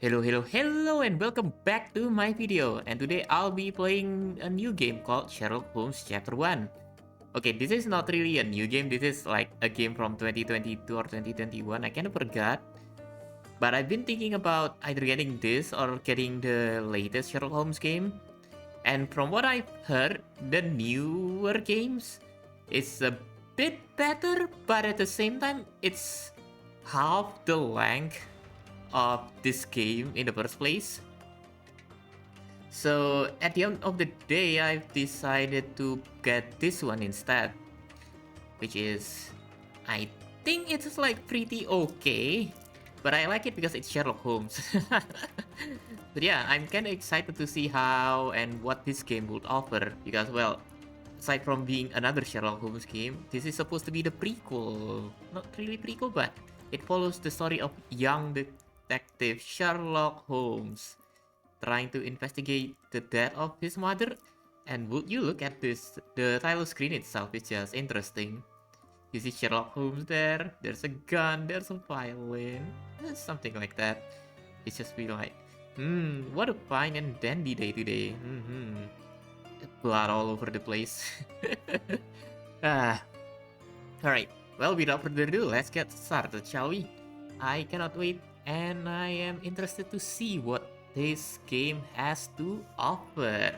Hello, and welcome back to my video. And today I'll be playing a new game called Sherlock Holmes Chapter 1. Okay, this is not really a new game. This is like a game from 2022 or 2021. I kind of forgot. But I've been thinking about either getting this or getting the latest Sherlock Holmes game. And from what I've heard, the newer games is a bit better, but at the same time, it's half the length of this game in the first place. So at the end of the day, I've decided to get this one instead, which is, I think it's like pretty okay, but I like it because it's Sherlock Holmes. But yeah, I'm kind of excited to see how and what this game would offer because, well, aside from being another Sherlock Holmes game, this is supposed to be the prequel. Not really prequel, but it follows the story of young detective Sherlock Holmes trying to investigate the death of his mother. And would you look at this, the title screen itself is just interesting. You see Sherlock Holmes there, there's a gun, there's a violin, something like that. It's just be like, what a fine and dandy day today. Blood all over the place. Alright, well, without further ado, let's get started, shall we? I cannot wait, and I am interested to see what this game has to offer.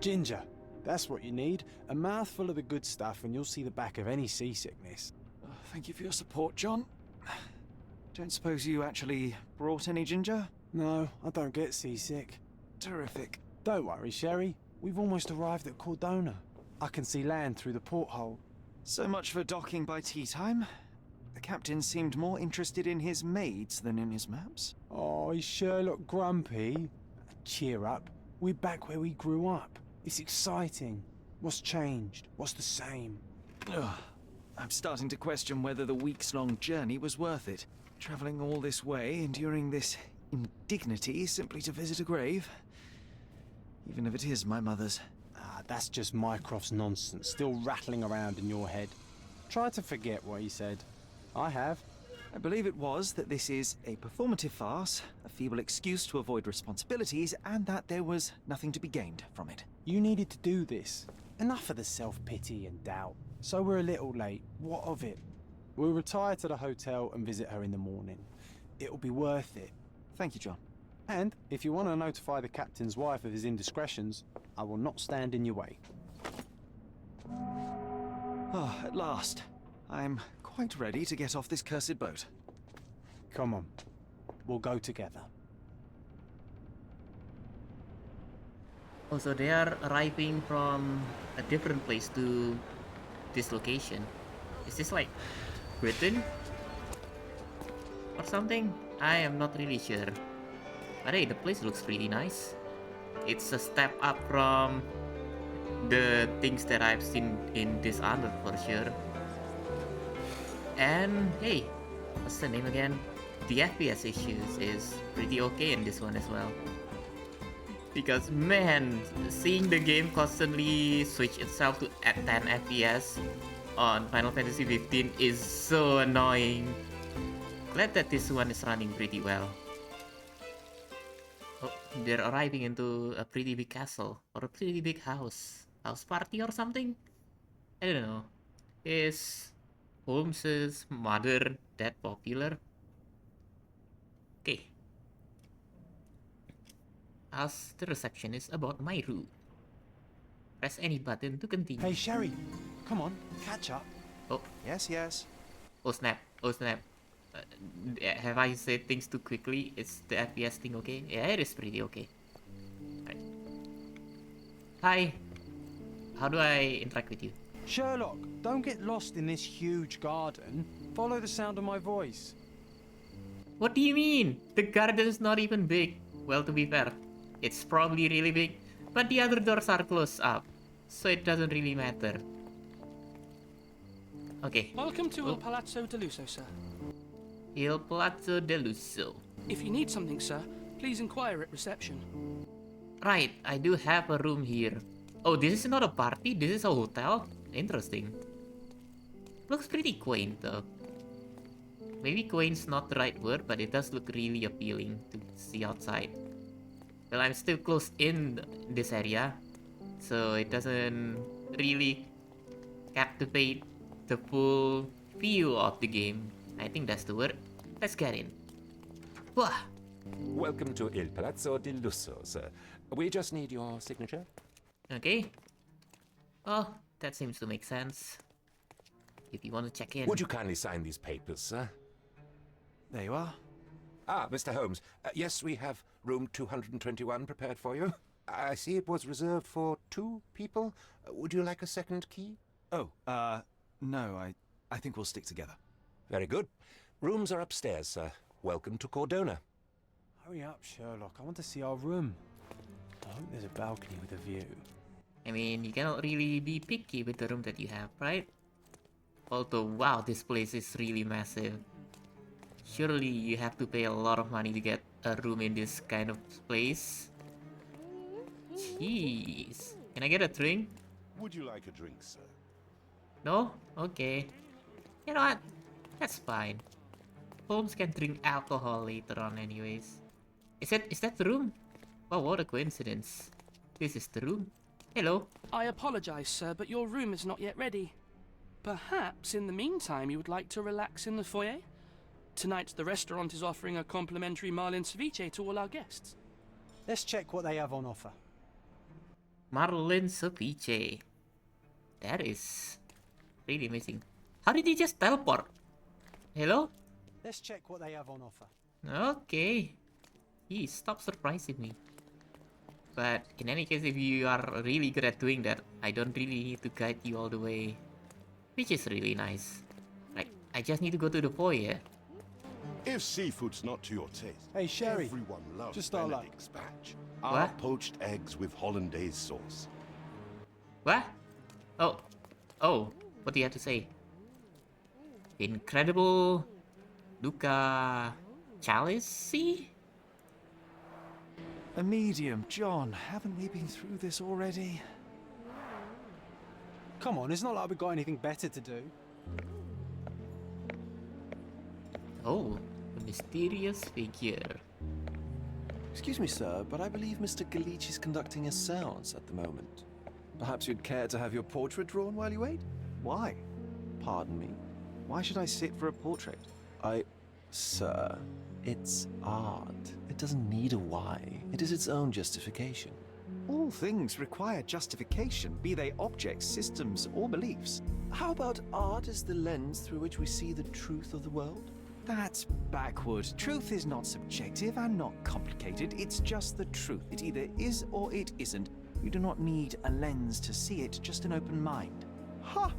Ginger, that's what you need. A mouthful of the good stuff and you'll see the back of any seasickness. Thank you for your support, John. Don't suppose you actually brought any ginger? No, I don't get seasick. Terrific. Don't worry, Sherry. We've almost arrived at Cordona. I can see land through the porthole. So much for docking by tea time. The captain seemed more interested in his maids than in his maps. Oh, is Sherlock grumpy? Cheer up. We're back where we grew up. It's exciting. What's changed? What's the same? Ugh. I'm starting to question whether the weeks-long journey was worth it. Travelling all this way, enduring this indignity simply to visit a grave. Even if it is my mother's. That's just Mycroft's nonsense, still rattling around in your head. Try to forget what he said. I have. I believe it was that this is a performative farce, a feeble excuse to avoid responsibilities, and that there was nothing to be gained from it. You needed to do this. Enough of the self-pity and doubt. So we're a little late. What of it? We'll retire to the hotel and visit her in the morning. It'll be worth it. Thank you, John. And if you want to notify the captain's wife of his indiscretions, I will not stand in your way. Oh, at last. I'm quite ready to get off this cursed boat. Come on. We'll go together. Oh, so they are arriving from a different place to this location. Is this like Britain? Or something? I am not really sure. But hey, the place looks pretty nice. It's a step up from the things that I've seen in Dishonored for sure. And hey, what's the name again? The FPS issues is pretty okay in this one as well. Because man, seeing the game constantly switch itself to at 10 FPS on Final Fantasy 15 is so annoying. Glad that this one is running pretty well. Oh, they're arriving into a pretty big castle or a pretty big house. House party or something? I don't know. Is Holmes's mother that popular? Okay. Ask the receptionist about my route. Press any button to continue. Hey, Sherry. Come on, catch up. Oh, Yes, yes. oh snap. Oh snap. Have I said things too quickly? Is the FPS thing okay? Yeah, it is pretty okay. Right. Hi. How do I interact with you? Sherlock, don't get lost in this huge garden. Follow the sound of my voice. What do you mean? The garden is not even big. Well, to be fair, it's probably really big, but the other doors are closed up, so it doesn't really matter. Okay. Welcome to Il Palazzo Deluso, sir. Il Palazzo dell'Uso. If you need something, sir, please inquire at reception. Right, I do have a room here. Oh, this is not a party, this is a hotel? Interesting. Looks pretty quaint though. Maybe quaint's not the right word, but it does look really appealing to see outside. Well, I'm still close in this area, so it doesn't really captivate the full feel of the game. I think that's the word. Let's get in. Wah! Welcome to Il Palazzo di Lusso, sir. We just need your signature. Okay. Oh, that seems to make sense. If you want to check in. Would you kindly sign these papers, sir? There you are. Ah, Mr. Holmes. Yes, we have room 221 prepared for you. I see it was reserved for 2 people. Would you like a second key? Oh, no, I think we'll stick together. Very good. Rooms are upstairs, sir. Welcome to Cordona. Hurry up, Sherlock. I want to see our room. I hope there's a balcony with a view. I mean, you cannot really be picky with the room that you have, right? Although, wow, this place is really massive. Surely you have to pay a lot of money to get a room in this kind of place. Jeez. Can I get a drink? Would you like a drink, sir? No? Okay. You know what? That's fine. Holmes can drink alcohol later on anyways. Is that the room? Wow, what a coincidence. This is the room. Hello. I apologize, sir, but your room is not yet ready. Perhaps in the meantime you would like to relax in the foyer? Tonight the restaurant is offering a complimentary marlin ceviche to all our guests. Let's check what they have on offer. Marlin ceviche. That is really amazing. How did he just teleport? Hello? Let's check what they have on offer. Okay. Stop surprising me. But in any case, if you are really good at doing that, I don't really need to guide you all the way. Which is really nice. Like, I just need to go to the foyer. If seafood's not to your taste, Hey, Sherry. everyone loves Just our luck. Benedict's batch. Our What? poached eggs with hollandaise sauce. What? Oh, what do you have to say? Incredible Luca Chalice? A medium, John. Haven't we been through this already? Come on, it's not like we've got anything better to do. Oh, a mysterious figure. Excuse me, sir, but I believe Mr. Galich is conducting a seance at the moment. Perhaps you'd care to have your portrait drawn while you wait? Why? Pardon me. Why should I sit for a portrait? Sir, it's art. It doesn't need a why. It is its own justification. All things require justification, be they objects, systems, or beliefs. How about art as the lens through which we see the truth of the world? That's backward. Truth is not subjective and not complicated. It's just the truth. It either is or it isn't. You do not need a lens to see it, just an open mind. Ha!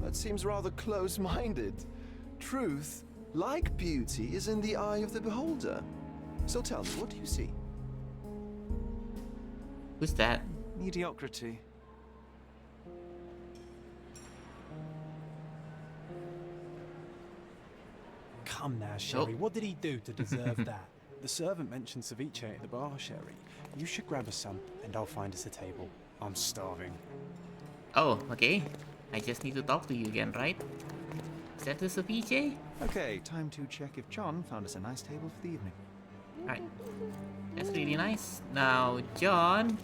That seems rather close-minded. Truth, like beauty, is in the eye of the beholder. So tell me, what do you see? Who's that? Mediocrity. Come now, Sherry. Oh. What did he do to deserve that? The servant mentioned ceviche at the bar, Sherry. You should grab us some, and I'll find us a table. I'm starving. Oh, okay. I just need to talk to you again, right? Is that the ceviche? Okay, time to check if John found us a nice table for the evening. Right. That's really nice. Now, John.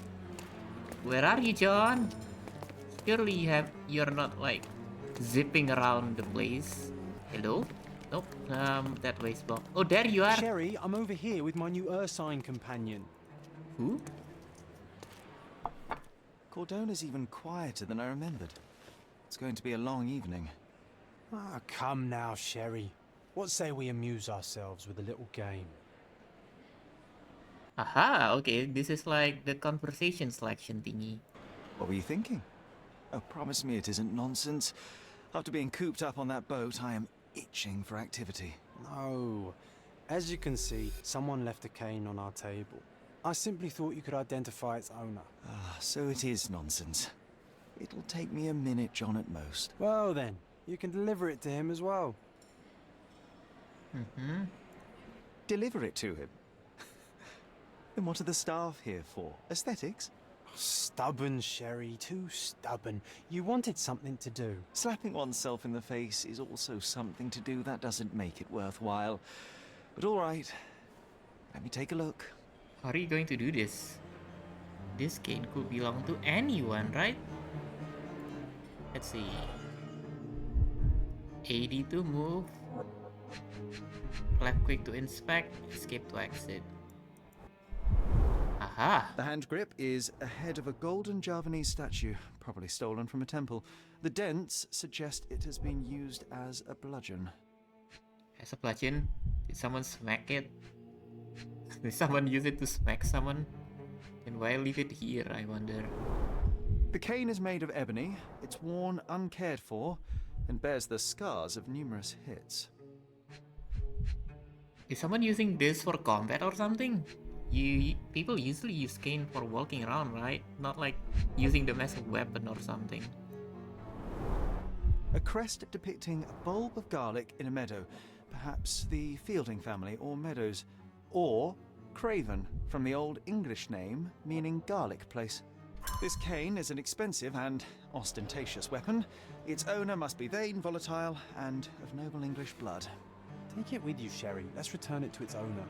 Where are you, John? Surely you're not like zipping around the place. Hello? Nope. That way's blocked. Oh, there you are. Sherry, I'm over here with my new Ursine companion. Who? Cordona's even quieter than I remembered. It's going to be a long evening. Ah, come now, Sherry. What say we amuse ourselves with a little game? Aha, okay. This is like the conversation selection thingy. What were you thinking? Oh, promise me it isn't nonsense. After being cooped up on that boat, I am itching for activity. No. As you can see, someone left a cane on our table. I simply thought you could identify its owner. Ah, so it is nonsense. It'll take me a minute, John, at most. Well then, you can deliver it to him as well. Mm-hmm. Deliver it to him. Then what are the staff here for? Aesthetics? Stubborn, Sherry, too stubborn. You wanted something to do. Slapping oneself in the face is also something to do. That doesn't make it worthwhile. But all right, let me take a look. How are you going to do this? This cane could belong to anyone, right? Let's see. AD to move. Left click to inspect. Escape to exit. Aha! The hand grip is a head of a golden Javanese statue, probably stolen from a temple. The dents suggest it has been used as a bludgeon. As a bludgeon? Did someone smack it? Did someone use it to smack someone? Then why leave it here, I wonder? The cane is made of ebony, it's worn uncared for, and bears the scars of numerous hits. Is someone using this for combat or something? People usually use cane for walking around, right? Not like using them as a weapon or something. A crest depicting a bulb of garlic in a meadow, perhaps the Fielding family or Meadows, or Craven, from the Old English name meaning garlic place. This cane is an expensive and ostentatious weapon. Its owner must be vain, volatile, and of noble English blood. Take it with you, Sherry. Let's return it to its owner.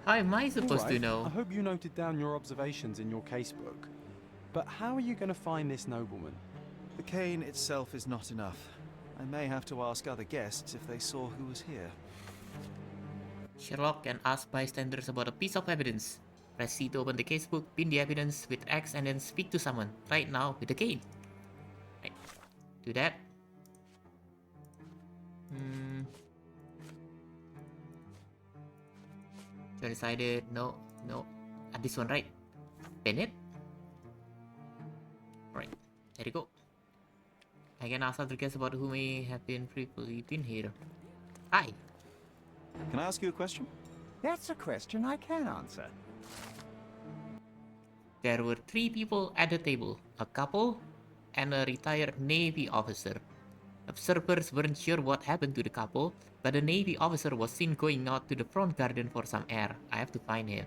How am I supposed to Alright, know? I hope you noted down your observations in your casebook. But how are you going to find this nobleman? The cane itself is not enough. I may have to ask other guests if they saw who was here. Sherlock can ask bystanders about a piece of evidence. Press C to open the casebook, pin the evidence with X, and then speak to someone. Right now with the cane. Right. Do that. So I decided no. This one, right? Pin it. Right. There you go. I can ask other guests about who may have previously been here. Hi. Can I ask you a question? That's a question I can answer. There were 3 people at the table, a couple and a retired Navy officer. Observers weren't sure what happened to the couple, but the Navy officer was seen going out to the front garden for some air. I have to find him.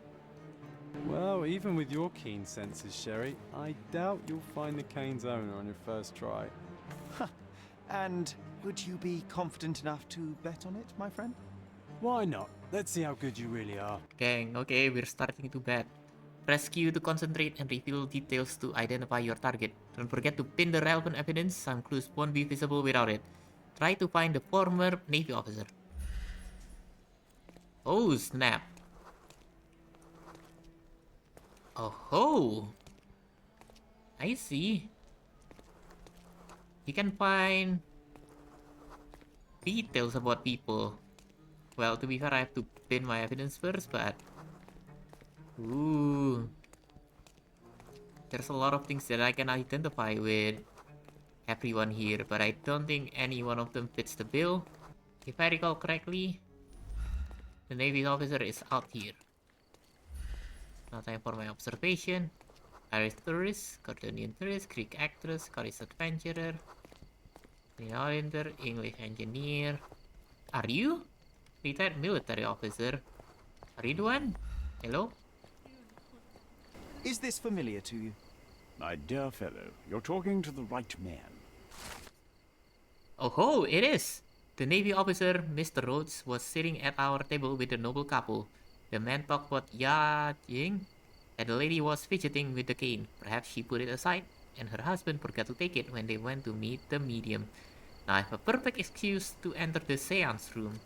Well, even with your keen senses, Sherry, I doubt you'll find the cane's owner on your first try. And would you be confident enough to bet on it, my friend? Why not? Let's see how good you really are. Gang, okay, we're starting to bet. Press Q to concentrate and reveal details to identify your target. Don't forget to pin the relevant evidence, some clues won't be visible without it. Try to find the former Navy officer. Oh snap. Oh ho! I see. You can find details about people. Well, to be fair, I have to pin my evidence first, but... Ooh. There's a lot of things that I can identify with everyone here, but I don't think any one of them fits the bill. If I recall correctly, the Navy officer is out here. Now time for my observation. Irish tourist, Jordanian tourist, Greek actress, Scottish adventurer, Green Orienter, English engineer. Are you? Retired military officer. Are you the one? Hello? Is this familiar to you? My dear fellow, you're talking to the right man. Oh ho, it is! The Navy officer, Mr. Rhodes, was sitting at our table with the noble couple. The man talked about yachting, and the lady was fidgeting with the cane. Perhaps she put it aside, and her husband forgot to take it when they went to meet the medium. Now I have a perfect excuse to enter the seance room.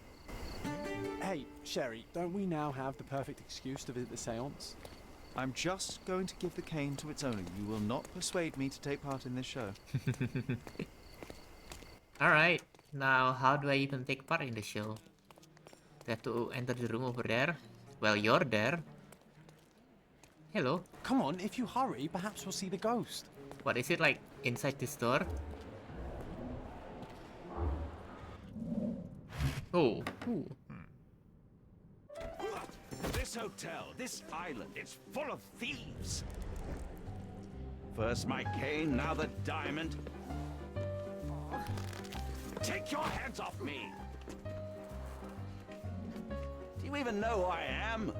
Hey, Sherry, don't we now have the perfect excuse to visit the seance? I'm just going to give the cane to its owner. You will not persuade me to take part in this show. Alright, now how do I even take part in the show? Do I have to enter the room over there? Well, you're there. Hello. Come on, if you hurry, perhaps we'll see the ghost. What is it like inside this door? Oh. Ooh. This hotel, this island, is full of thieves. First my cane, now the diamond. Take your hands off me! you even know who I am?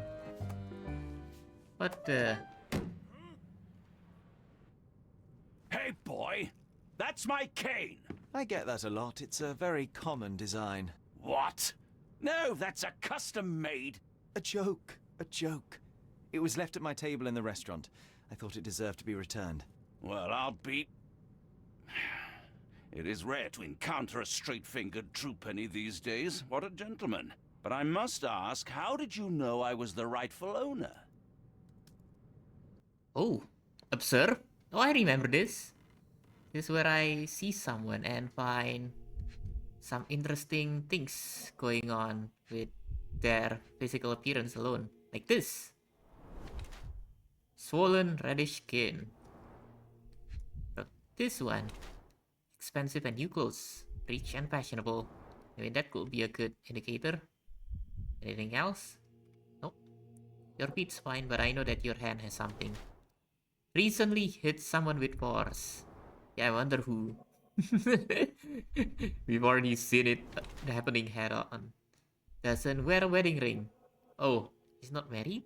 What the? Hey, boy. That's my cane. I get that a lot. It's a very common design. What? No, that's a custom-made. A joke. A joke. It was left at my table in the restaurant. I thought it deserved to be returned. Well, I'll be... It is rare to encounter a straight-fingered true penny these days. What a gentleman. But I must ask, how did you know I was the rightful owner? Oh, observe. Oh, I remember this. This is where I see someone and find some interesting things going on with their physical appearance alone. Like this. Swollen reddish skin. But this one. Expensive and new clothes. Rich and fashionable. I mean, that could be a good indicator. Anything else? Nope. Your feet's fine, but I know that your hand has something. Recently hit someone with force. Yeah, I wonder who. We've already seen it happening head on. Doesn't wear a wedding ring. Oh, he's not married?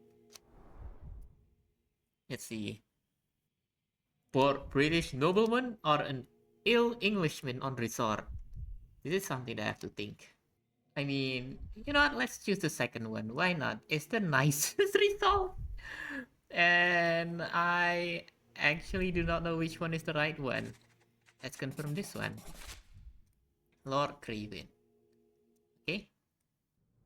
Let's see. Poor British nobleman or an ill Englishman on resort? This is something that I have to think. I mean, you know what? Let's choose the second one. Why not? It's the nicest result. And I actually do not know which one is the right one. Let's confirm this one. Lord Craven. Okay.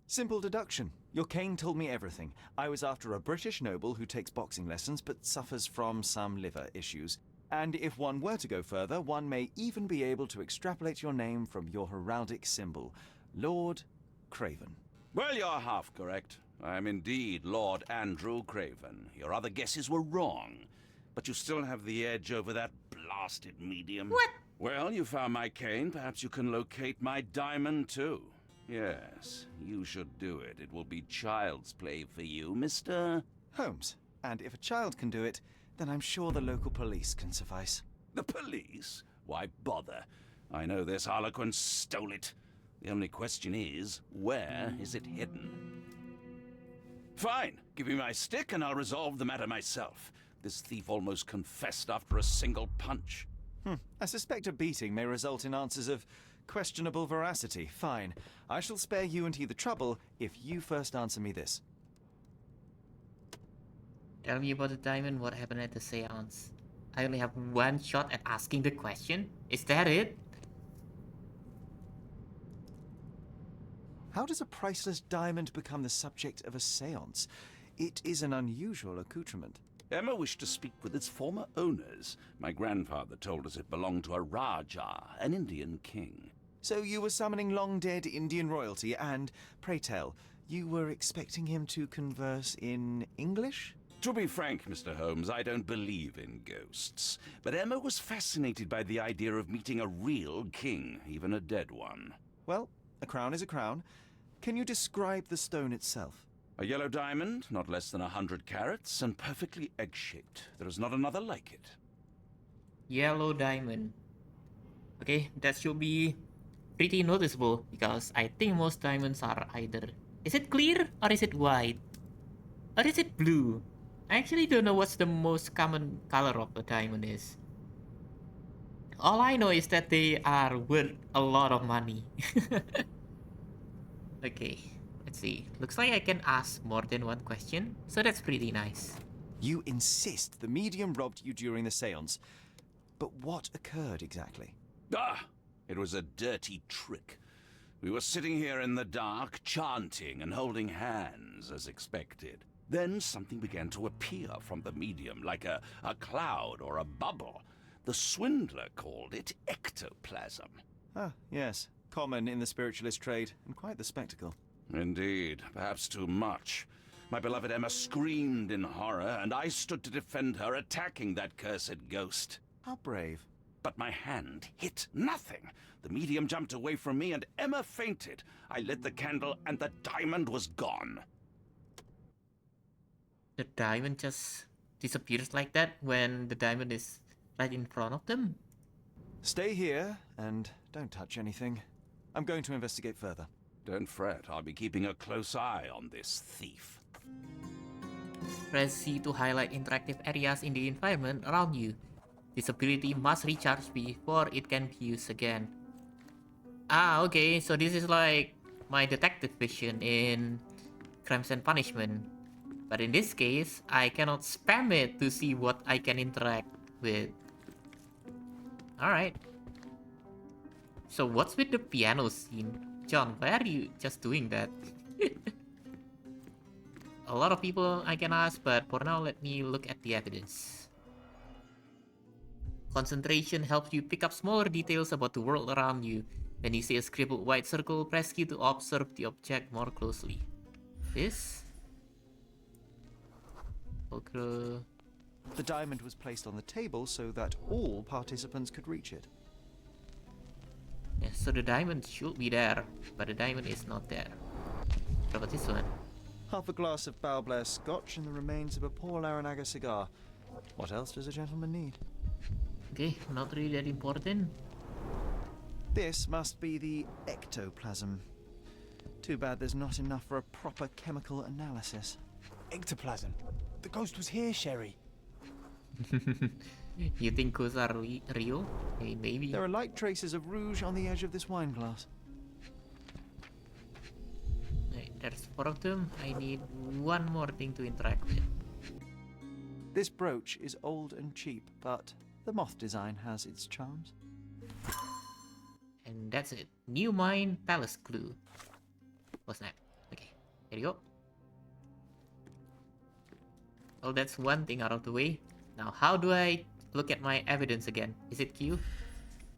Simple deduction. Your cane told me everything. I was after a British noble who takes boxing lessons but suffers from some liver issues. And if one were to go further, one may even be able to extrapolate your name from your heraldic symbol, Lord Craven. Well, you're half correct. I am indeed Lord Andrew Craven. Your other guesses were wrong. But you still have the edge over that blasted medium. What? Well, you found my cane. Perhaps you can locate my diamond, too. Yes, you should do it. It will be child's play for you, Mr. Holmes. And if a child can do it, then I'm sure the local police can suffice. The police? Why bother? I know this harlequin stole it. The only question is, where is it hidden? Fine. Give me my stick and I'll resolve the matter myself. This thief almost confessed after a single punch. I suspect a beating may result in answers of questionable veracity. Fine. I shall spare you and he the trouble if you first answer me this. Tell me about the diamond, what happened at the seance. I only have one shot at asking the question. Is that it? How does a priceless diamond become the subject of a seance? It is an unusual accoutrement. Emma wished to speak with its former owners. My grandfather told us it belonged to a Rajah, an Indian king. So you were summoning long-dead Indian royalty and, pray tell, you were expecting him to converse in English? To be frank, Mr. Holmes, I don't believe in ghosts. But Emma was fascinated by the idea of meeting a real king, even a dead one. Well, a crown is a crown. Can you describe the stone itself? A yellow diamond, not less than 100 carats, and perfectly egg-shaped. There is not another like it. Yellow diamond. Okay, that should be pretty noticeable because I think most diamonds are either... Is it clear or is it white? Or is it blue? I actually don't know what's the most common color of a diamond is. All I know is that they are worth a lot of money. Okay, let's see. Looks like I can ask more than one question, so that's pretty nice. You insist the medium robbed you during the seance. But what occurred exactly? Ah! It was a dirty trick. We were sitting here in the dark, chanting and holding hands, as expected. Then something began to appear from the medium, like a cloud or a bubble. The swindler called it ectoplasm. Ah, yes. Common in the spiritualist trade, and quite the spectacle. Indeed, perhaps too much. My beloved Emma screamed in horror, and I stood to defend her, attacking that cursed ghost. How brave. But my hand hit nothing. The medium jumped away from me, and Emma fainted. I lit the candle, and the diamond was gone. The diamond just disappears like that when the diamond is right in front of them? Stay here, and don't touch anything. I'm going to investigate further. Don't fret, I'll be keeping a close eye on this thief. Press C to highlight interactive areas in the environment around you. This ability must recharge before it can be used again. Ah, okay, so this is like my detective vision in Crimes and Punishment. But in this case, I cannot spam it to see what I can interact with. Alright. So what's with the piano scene? John, why are you just doing that? A lot of people I can ask, but for now, let me look at the evidence. Concentration helps you pick up smaller details about the world around you. When you see a scribbled white circle, press Q to observe the object more closely. This? Okay. The diamond was placed on the table so that all participants could reach it. Yeah, so the diamond should be there, but the diamond is not there. What about this one? Half a glass of Balblair scotch and the remains of a Paul Aranaga cigar. What else does a gentleman need? Okay, not really that important. This must be the ectoplasm. Too bad there's not enough for a proper chemical analysis. Ectoplasm. The ghost was here, Sherry. You think ghosts are real? Hey, maybe. There are light traces of rouge on the edge of this wine glass. Right, there's 4 of them. I need one more thing to interact with. This brooch is old and cheap, but the moth design has its charms. And that's it. New mine palace clue. What's that? Okay, here you go. Well, that's one thing out of the way. Now, how do I look at my evidence again? Is it Q?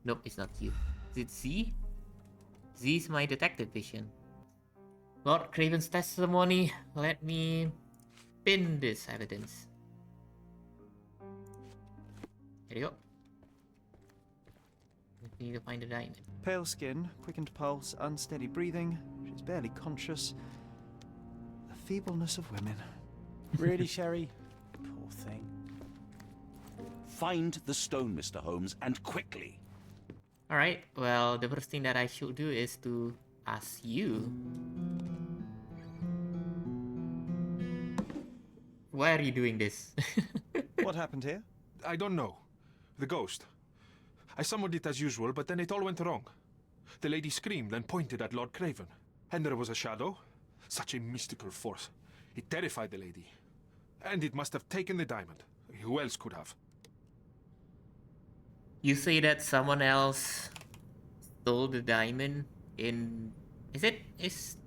Nope, it's not Q. Is it Z? Z is my detective vision. Lord Craven's testimony. Let me pin this evidence. Here you go. We need to find the diamond. Pale skin, quickened pulse, unsteady breathing. She's barely conscious. The feebleness of women. Really, Sherry? Poor thing. Find the stone, Mr. Holmes, and quickly. Alright, well, the first thing that I should do is to ask you. Why are you doing this? What happened here? I don't know. The ghost. I summoned it as usual, but then it all went wrong. The lady screamed and pointed at Lord Craven. And there was a shadow. Such a mystical force. It terrified the lady. And it must have taken the diamond. Who else could have? You say that someone else stole the diamond in... Is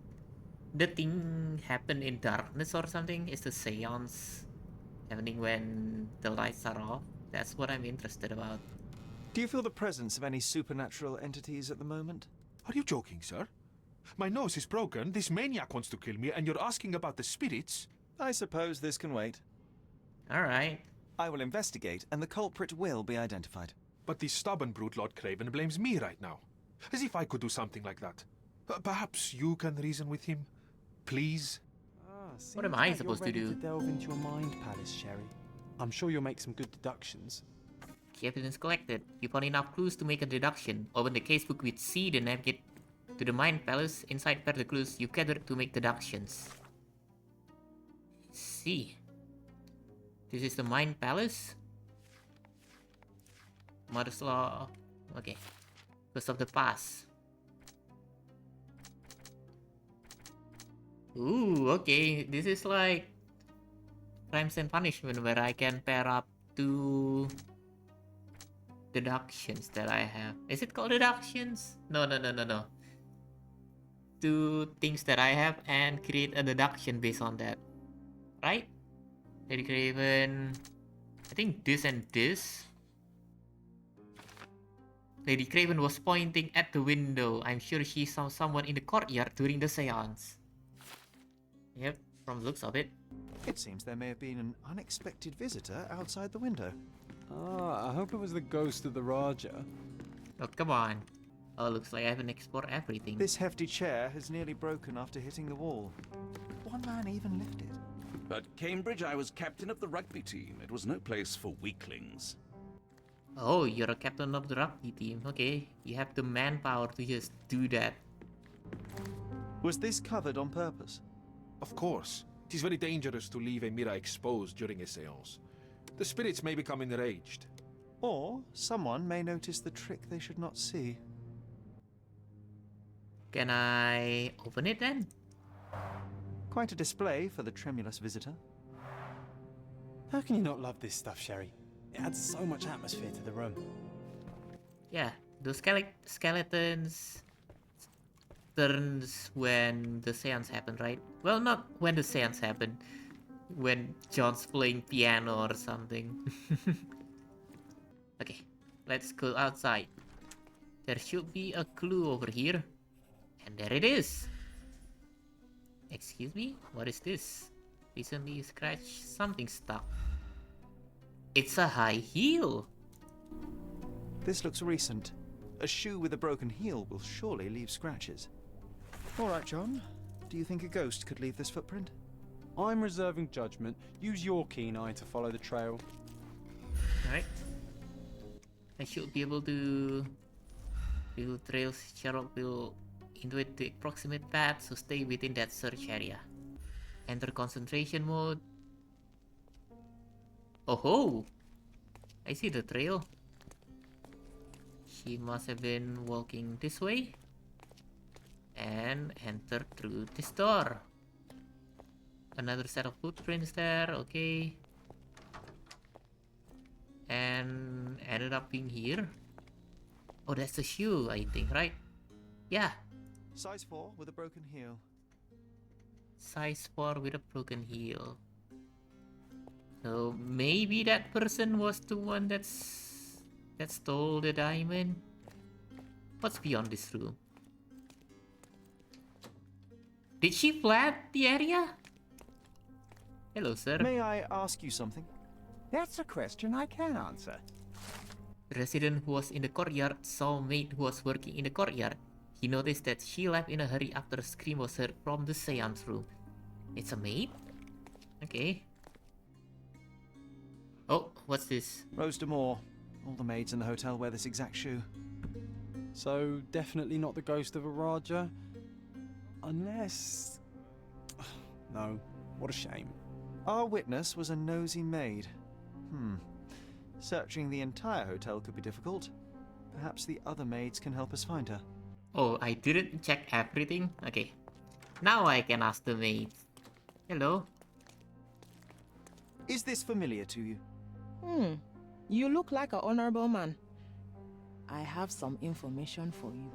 the thing happen in darkness or something? Is the seance happening when the lights are off? That's what I'm interested about. Do you feel the presence of any supernatural entities at the moment? Are you joking, sir? My nose is broken, this maniac wants to kill me, and you're asking about the spirits? I suppose this can wait. Alright. I will investigate, and the culprit will be identified. But this stubborn brute Lord Craven blames me right now. As if I could do something like that. Perhaps you can reason with him? Please? What am I supposed to do? To delve into your mind palace, Sherry. I'm sure you'll make some good deductions. Key evidence collected. You found enough clues to make a deduction. Open the casebook with C, then navigate to the Mind Palace. Inside pair the clues you gathered to make deductions. C. This is the Mind Palace. Mother's Law. Okay. Ghost of the Past. Ooh, okay. This is like Crimes and Punishment where I can pair up 2 deductions that I have. Is it called deductions? No. 2 things that I have and create a deduction based on that. Right? Lady Craven. I think this and this. Lady Craven was pointing at the window. I'm sure she saw someone in the courtyard during the seance. Yep, from the looks of it. It seems there may have been an unexpected visitor outside the window. I hope it was the ghost of the Raja. Oh, come on. Oh, looks like I haven't explored everything. This hefty chair has nearly broken after hitting the wall. One man even lifted. At Cambridge, I was captain of the rugby team. It was no place for weaklings. Oh, you're a captain of the rugby team. Okay, you have the manpower to just do that. Was this covered on purpose? Of course. It is very dangerous to leave a mirror exposed during a seance. The spirits may become enraged. Or someone may notice the trick they should not see. Can I open it then? Quite a display for the tremulous visitor. How can you not love this stuff, Sherry? It adds so much atmosphere to the room. Yeah, those skeletons turns when the seance happened, right? Well, not when the seance happened. When John's playing piano or something. Okay, let's go outside. There should be a clue over here. And there it is. Excuse me? What is this? Recently scratched, something stuck. It's a high heel. This looks recent. A shoe with a broken heel will surely leave scratches. All right, John. Do you think a ghost could leave this footprint? I'm reserving judgment. Use your keen eye to follow the trail. Alright. I should be able to build trails. Sherlock will intuit the approximate path, so stay within that search area. Enter concentration mode. Oh ho! I see the trail. She must have been walking this way and enter through this door. Another set of footprints there, okay. And ended up being here. Oh, that's the shoe, I think, right? Yeah. Size 4 with a broken heel. Size 4 with a broken heel. So maybe that person was the one that stole the diamond. What's beyond this room? Did she flood the area? Hello, sir. May I ask you something? That's a question I can answer. The resident who was in the courtyard saw a maid who was working in the courtyard. He noticed that she left in a hurry after a scream was heard from the seance room. It's a maid? Okay. Oh, what's this? Rose D'Amour. All the maids in the hotel wear this exact shoe. So, definitely not the ghost of a Raja? Unless... No, what a shame. Our witness was a nosy maid. Searching the entire hotel could be difficult. Perhaps the other maids can help us find her. Oh, I didn't check everything? Okay. Now I can ask the maid. Hello? Is this familiar to you? You look like an honorable man. I have some information for you.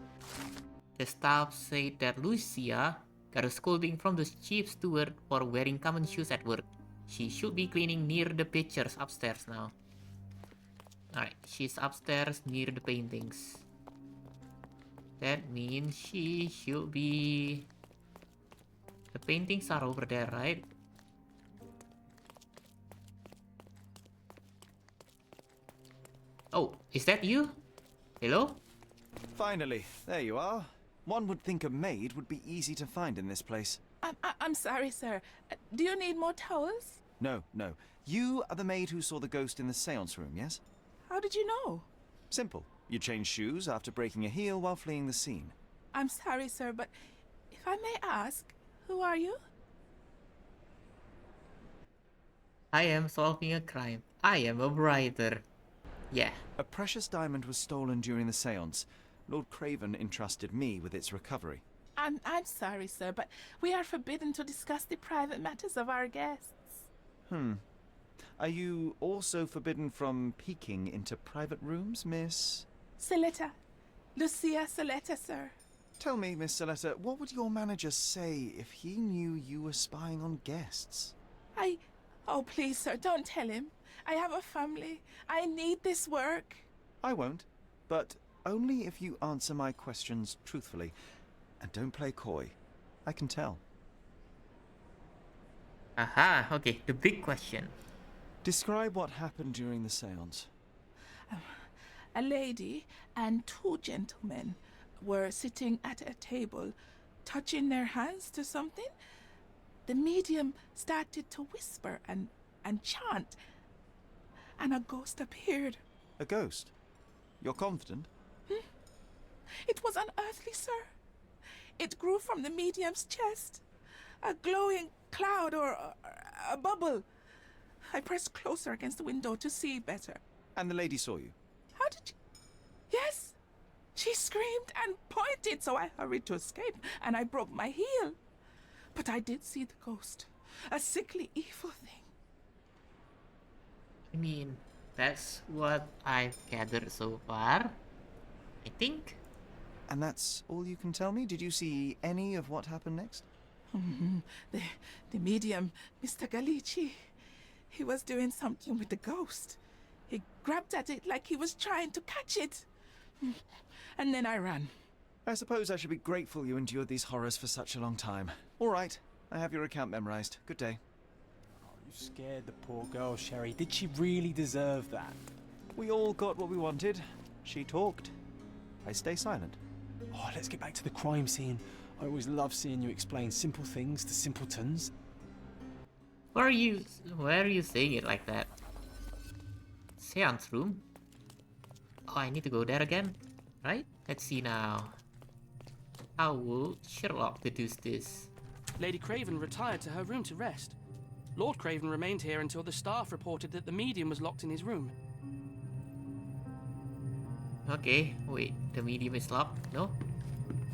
The staff said that Lucia got a scolding from the chief steward for wearing common shoes at work. She should be cleaning near the pictures upstairs now. Alright, she's upstairs near the paintings. That means she should be... The paintings are over there, right? Oh, is that you? Hello? Finally, there you are. One would think a maid would be easy to find in this place. I'm sorry, sir. Do you need more towels? No. You are the maid who saw the ghost in the seance room, yes? How did you know? Simple. You changed shoes after breaking a heel while fleeing the scene. I'm sorry, sir, but if I may ask, who are you? I am solving a crime. I am a writer. Yeah. A precious diamond was stolen during the seance. Lord Craven entrusted me with its recovery. I'm sorry, sir, but we are forbidden to discuss the private matters of our guests. Are you also forbidden from peeking into private rooms, Miss? Saletta. Lucia Saletta, sir. Tell me, Miss Saletta, what would your manager say if he knew you were spying on guests? Oh, please, sir, don't tell him. I have a family. I need this work. I won't, but only if you answer my questions truthfully. And don't play coy. I can tell. Aha, okay, the big question. Describe what happened during the seance. A lady and two gentlemen were sitting at a table, touching their hands to something. The medium started to whisper and chant, and a ghost appeared. A ghost? You're confident? It was unearthly, sir. It grew from the medium's chest. A glowing cloud or a bubble. I pressed closer against the window to see better. And the lady saw you? How did you... Yes. She screamed and pointed, so I hurried to escape, and I broke my heel. But I did see the ghost. A sickly, evil thing. I mean, that's what I've gathered so far, I think. And that's all you can tell me? Did you see any of what happened next? The medium, Mr. Galici, he was doing something with the ghost. He grabbed at it like he was trying to catch it. And then I ran. I suppose I should be grateful you endured these horrors for such a long time. All right, I have your account memorized. Good day. Oh, you scared the poor girl, Sherry. Did she really deserve that? We all got what we wanted. She talked. I stay silent. Oh, let's get back to the crime scene. I always love seeing you explain simple things to simpletons. Why are you saying it like that? Seance room? Oh, I need to go there again, right? Let's see now. How will Sherlock deduce this? Lady Craven retired to her room to rest. Lord Craven remained here until the staff reported that the medium was locked in his room. Okay, wait, the medium is locked? No?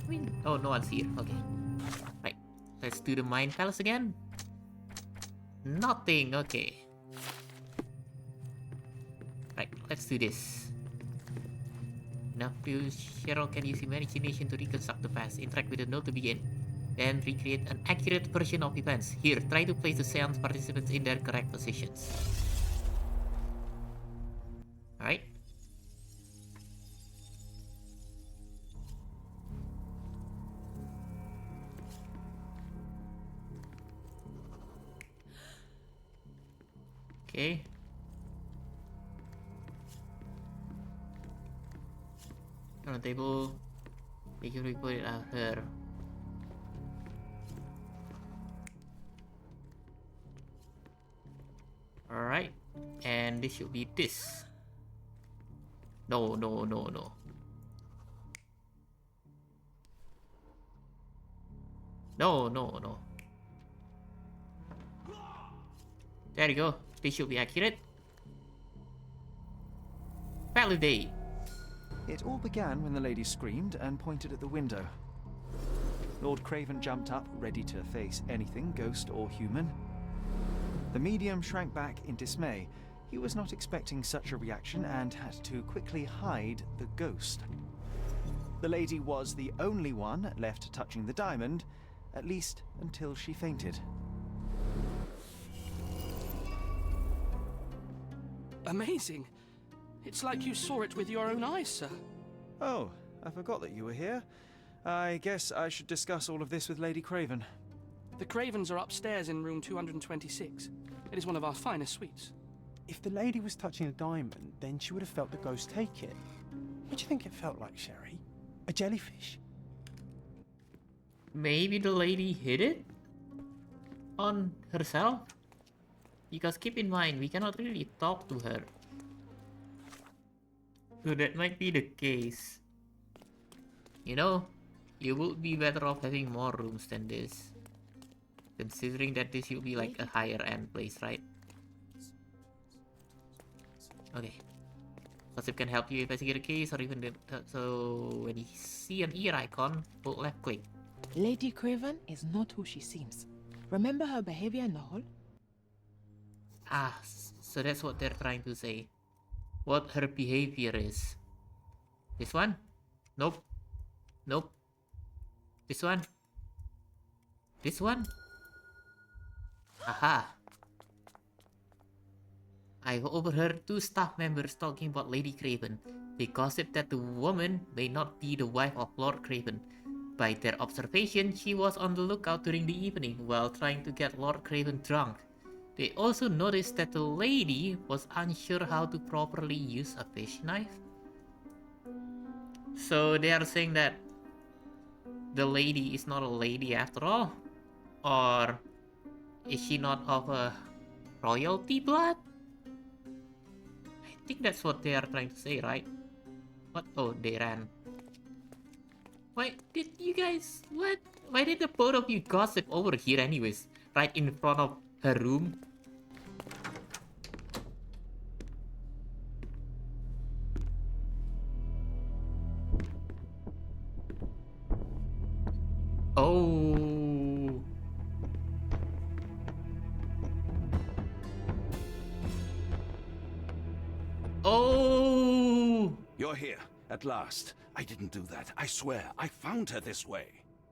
I mean, oh, no one's here. Okay. Right, let's do the Mind Palace again. Nothing, okay. Right, let's do this. Enough to Sherlock can use imagination to reconstruct the past, interact with the note to begin, then recreate an accurate version of events. Here, try to place the seance participants in their correct positions. Alright. Okay. On the table, we can put it out here. Alright, and this should be this. No. No. There you go. This should be accurate. Validate. It all began when the lady screamed and pointed at the window. Lord Craven jumped up, ready to face anything, ghost or human. The medium shrank back in dismay. He was not expecting such a reaction and had to quickly hide the ghost. The lady was the only one left touching the diamond, at least until she fainted. Amazing. It's like you saw it with your own eyes, sir. Oh, I forgot that you were here. I guess I should discuss all of this with Lady Craven. The Cravens are upstairs in room 226. It is one of our finest suites. If the lady was touching a diamond, then she would have felt the ghost take it. What do you think it felt like, Sherry? A jellyfish? Maybe the lady hid it on herself? Because keep in mind, we cannot really talk to her. So that might be the case. You know, you would be better off having more rooms than this. Considering that this will be like a higher end place, right? Okay. Gossip can help you investigate a case or even so when you see an ear icon, hold left click. Lady Craven is not who she seems. Remember her behavior in the hall? Ah, so that's what they're trying to say. What her behavior is. This one? Nope. Nope. This one? This one? Aha. I've overheard two staff members talking about Lady Craven. They gossip that the woman may not be the wife of Lord Craven. By their observation, she was on the lookout during the evening while trying to get Lord Craven drunk. They also noticed that the lady was unsure how to properly use a fish knife. So they are saying that the lady is not a lady after all? Or is she not of a royalty blood? I think that's what they are trying to say, right? What? Oh, they ran. Why did you guys... What? Why did the both of you gossip over here anyways? Right in front of her room? Oh. Oh. You're here, at last. I didn't do that. I swear, I found her this way.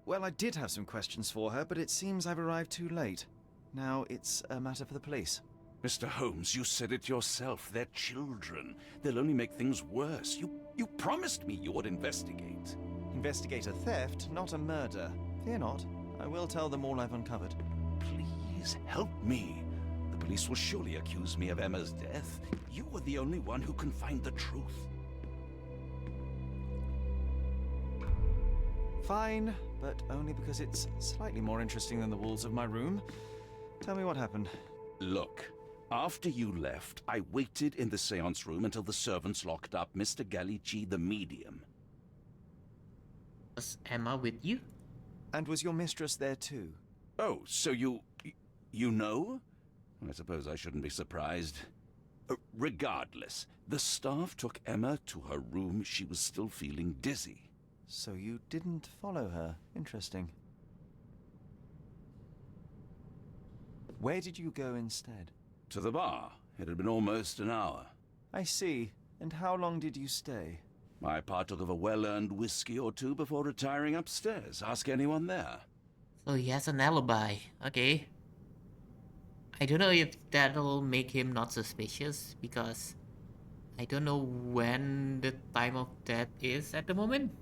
Well, I did have some questions for her, but it seems I've arrived too late. Now it's a matter for the police. Mr. Holmes, you said it yourself. They're children. They'll only make things worse. You promised me you would investigate. Investigate a theft, not a murder. Fear not. I will tell them all I've uncovered. Please help me. The police will surely accuse me of Emma's death. You are the only one who can find the truth. Fine, but only because it's slightly more interesting than the walls of my room. Tell me what happened. Look, after you left, I waited in the seance room until the servants locked up Mr. Gallici, the medium. Was Emma with you? And was your mistress there too? Oh, so you know? I suppose I shouldn't be surprised. Regardless, the staff took Emma to her room. She was still feeling dizzy. So you didn't follow her. Interesting. Where did you go instead? To the bar. It had been almost an hour. I see. And how long did you stay? I partook of a well-earned whiskey or two before retiring upstairs. Ask anyone there. So he has an alibi. Okay. I don't know if that'll make him not suspicious, because I don't know when the time of death is at the moment.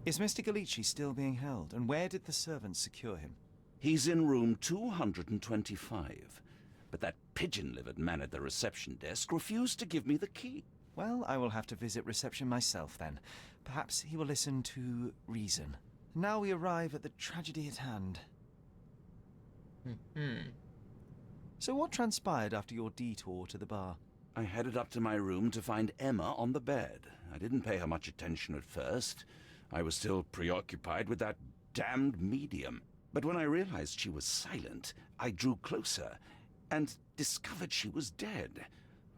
Is Mr. Gallici still being held? And where did the servants secure him? He's in room 225. But that pigeon-livered man at the reception desk refused to give me the key. Well, I will have to visit reception myself then. Perhaps he will listen to reason. Now we arrive at the tragedy at hand. So what transpired after your detour to the bar? I headed up to my room to find Emma on the bed. I didn't pay her much attention at first. I was still preoccupied with that damned medium. But when I realized she was silent, I drew closer and discovered she was dead.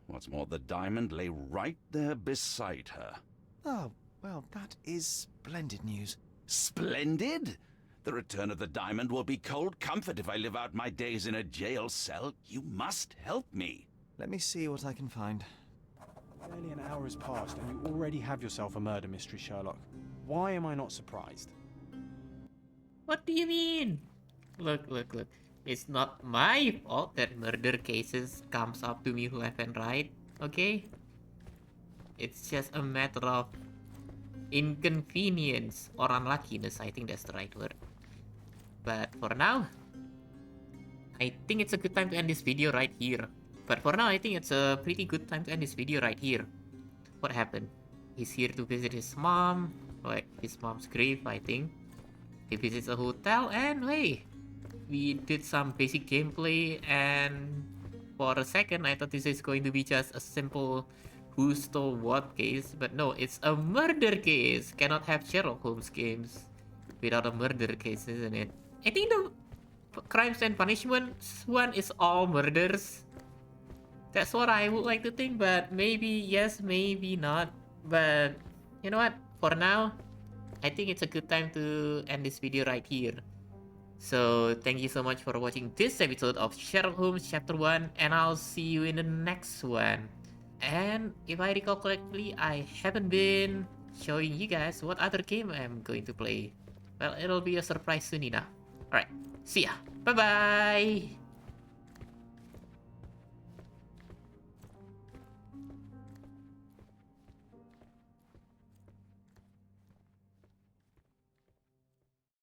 What's more, the diamond lay right there beside her. Oh, well, that is splendid news. Splendid? The return of the diamond will be cold comfort if I live out my days in a jail cell. You must help me. Let me see what I can find. Barely an hour has passed and you already have yourself a murder mystery, Sherlock. Why am I not surprised? What do you mean? Look. It's not my fault that murder cases comes up to me left and right, okay? It's just a matter of inconvenience or unluckiness, I think that's the right word. But for now, I think it's a good time to end this video right here. But for now, I think it's a pretty good time to end this video right here. What happened? He's here to visit his mom, like his mom's grave, I think. He visits a hotel and hey, we did some basic gameplay, and for a second I thought this is going to be just a simple who stole what case, but no, it's a murder case. Cannot have Sherlock Holmes games without a murder case, isn't it? I think the Crimes and Punishments one is all murders. That's what I would like to think, but maybe yes, maybe not. But you know what, for now I think it's a good time to end this video right here. So thank you so much for watching this episode of Sherlock Holmes Chapter 1, and I'll see you in the next one. And if I recall correctly, I haven't been showing you guys what other game I'm going to play. Well, it'll be a surprise soon enough. Alright, see ya. Bye bye!